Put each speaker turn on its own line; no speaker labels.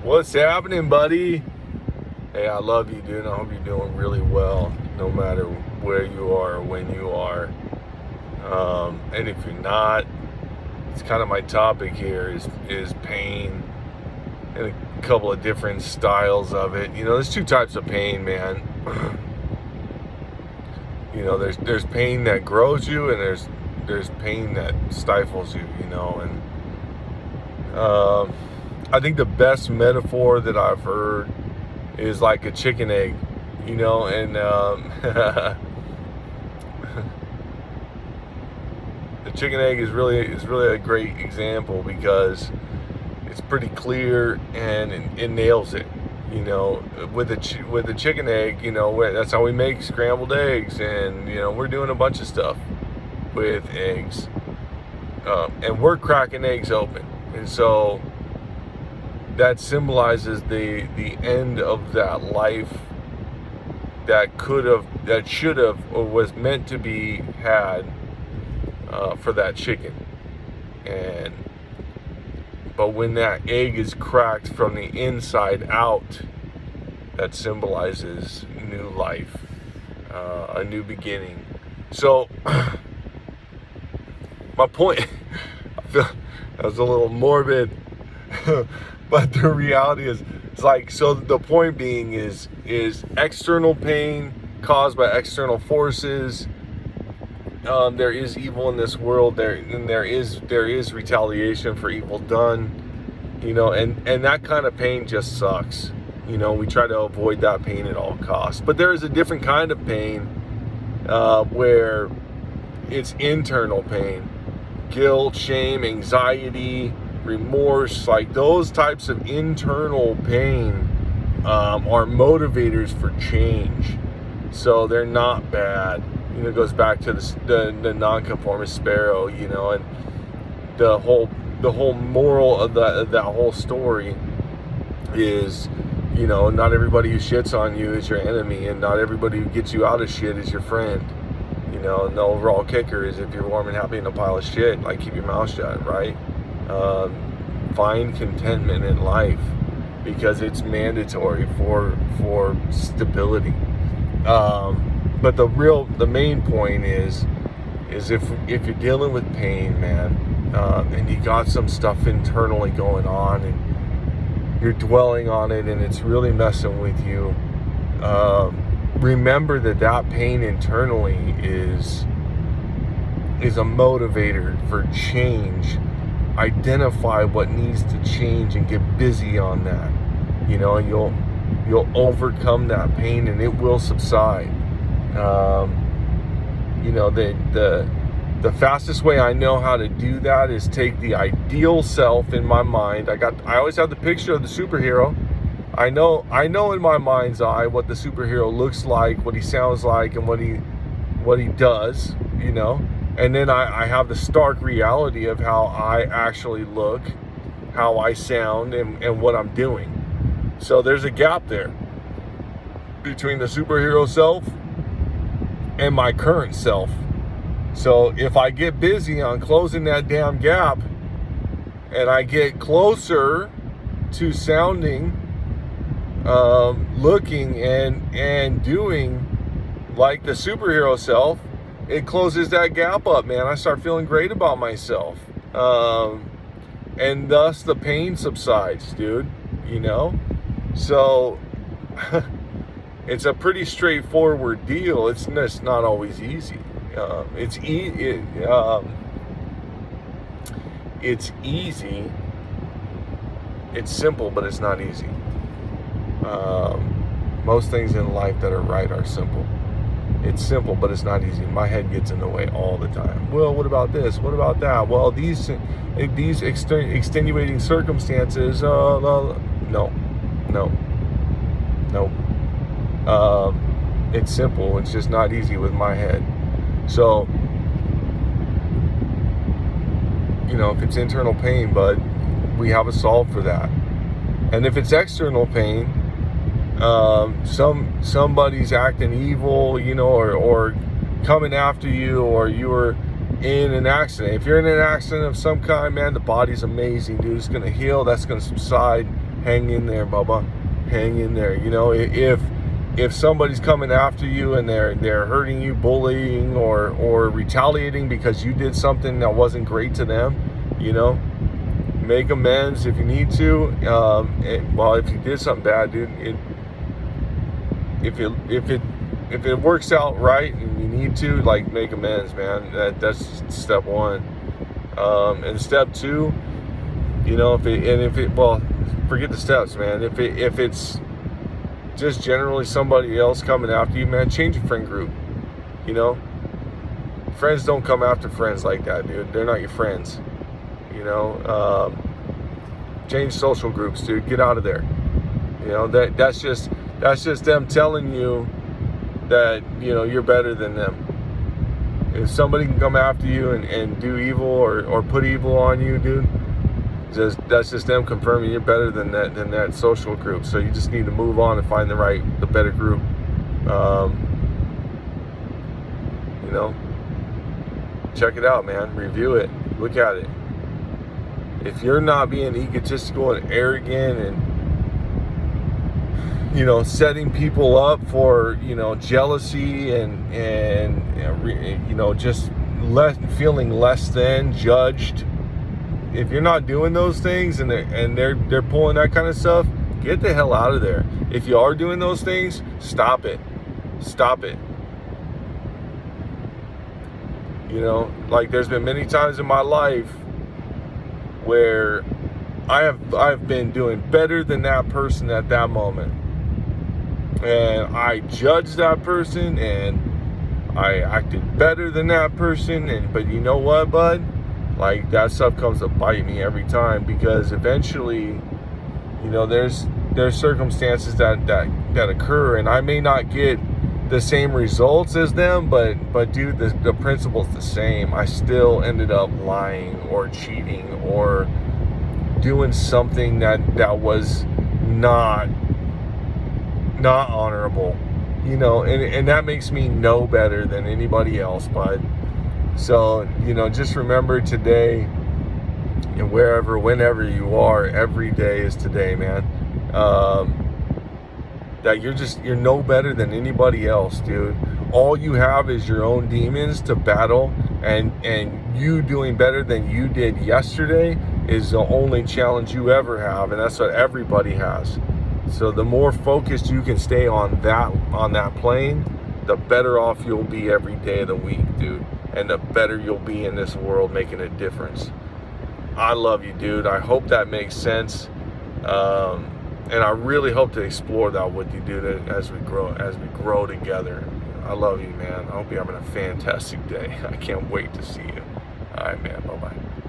What's happening, buddy? Hey, I love you, dude. I hope you're doing really well, no matter where you are or when you are. And if you're not, it's kind of my topic here is pain and a couple of different styles of it. There's two types of pain, man. There's pain that grows you, and there's pain that stifles you. I think the best metaphor that I've heard is like a chicken egg, and the chicken egg is really a great example because it's pretty clear and it nails it. With a chicken egg, that's how we make scrambled eggs, and we're doing a bunch of stuff with eggs, and we're cracking eggs open, and so that symbolizes the end of that life that should have, or was meant to be had for that chicken. But when that egg is cracked from the inside out, that symbolizes new life, a new beginning. So my point, I feel that was a little morbid. But the reality is, it's like, so the point being is external pain caused by external forces. There is evil in this world. There is retaliation for evil done. And that kind of pain just sucks. We try to avoid that pain at all costs. But there is a different kind of pain where it's internal pain, guilt, shame, anxiety, remorse, like those types of internal pain are motivators for change. So they're not bad. It goes back to the nonconformist sparrow, and the whole moral of that whole story is, not everybody who shits on you is your enemy, and not everybody who gets you out of shit is your friend. And the overall kicker is, if you're warm and happy in a pile of shit, like, keep your mouth shut, right? Find contentment in life because it's mandatory for stability. But the main point is if you're dealing with pain, man, and you got some stuff internally going on and you're dwelling on it and it's really messing with you, remember that pain internally is a motivator for change. Identify what needs to change and get busy on that, and you'll overcome that pain and it will subside. The fastest way I know how to do that is take the ideal self in my mind. I always have the picture of the superhero. I know in my mind's eye what the superhero looks like, what he sounds like, and what he does, and then I have the stark reality of how I actually look, how I sound, and what I'm doing. So there's a gap there between the superhero self and my current self. So if I get busy on closing that damn gap and I get closer to sounding, looking, and doing like the superhero self, it closes that gap up, man. I start feeling great about myself. And thus the pain subsides, dude, So it's a pretty straightforward deal. It's not always easy. It's easy. It's simple, but it's not easy. Most things in life that are right are simple. It's simple, but it's not easy. My head gets in the way all the time. Well, what about this? What about that? Well, these extenuating circumstances. No. It's simple. It's just not easy with my head. So, if it's internal pain, bud, we have a solve for that. And if it's external pain, somebody's acting evil, or coming after you, or you were in an accident. If you're in an accident of some kind, man, the body's amazing, dude. It's gonna heal. That's gonna subside. hang in there, Bubba. Hang in there. You know, if somebody's coming after you and they're hurting you, bullying or retaliating because you did something that wasn't great to them, you know, make amends if you need to. Well, if you did something bad, dude, if it works out right and you need to, like, make amends, man. That's step one. And step two, you know, well, forget the steps, man. If it's just generally somebody else coming after you, man, change your friend group. You know, friends don't come after friends like that, dude. They're not your friends. You know, change social groups, dude. Get out of there. You know, that's just them telling you that, you know, you're better than them. If somebody can come after you and do evil or put evil on you, dude, that's just them confirming you're better than that social group. So you just need to move on and find the better group. You know, check it out, man. Review it. Look at it. If you're not being egotistical and arrogant and, you know, setting people up for, you know, jealousy and you know, just feeling less than, judged. If you're not doing those things and they're pulling that kind of stuff, get the hell out of there. If you are doing those things, stop it. Stop it. You know, like, there's been many times in my life where I've been doing better than that person at that moment. And I judged that person and I acted better than that person, but you know what, bud? Like, that stuff comes to bite me every time, because eventually, you know, there's circumstances that occur, and I may not get the same results as them, but dude, the principle's the same. I still ended up lying or cheating or doing something that was not honorable, you know, and that makes me no better than anybody else, bud. So, you know, just remember today, and whenever you are, every day is today, man. That you're no better than anybody else, dude. All you have is your own demons to battle, and you doing better than you did yesterday is the only challenge you ever have, and that's what everybody has. So the more focused you can stay on that plane, the better off you'll be every day of the week, dude. And the better you'll be in this world, making a difference. I love you, dude. I hope that makes sense. And I really hope to explore that with you, dude, as we grow together. I love you, man. I hope you're having a fantastic day. I can't wait to see you. All right, man. Bye-bye.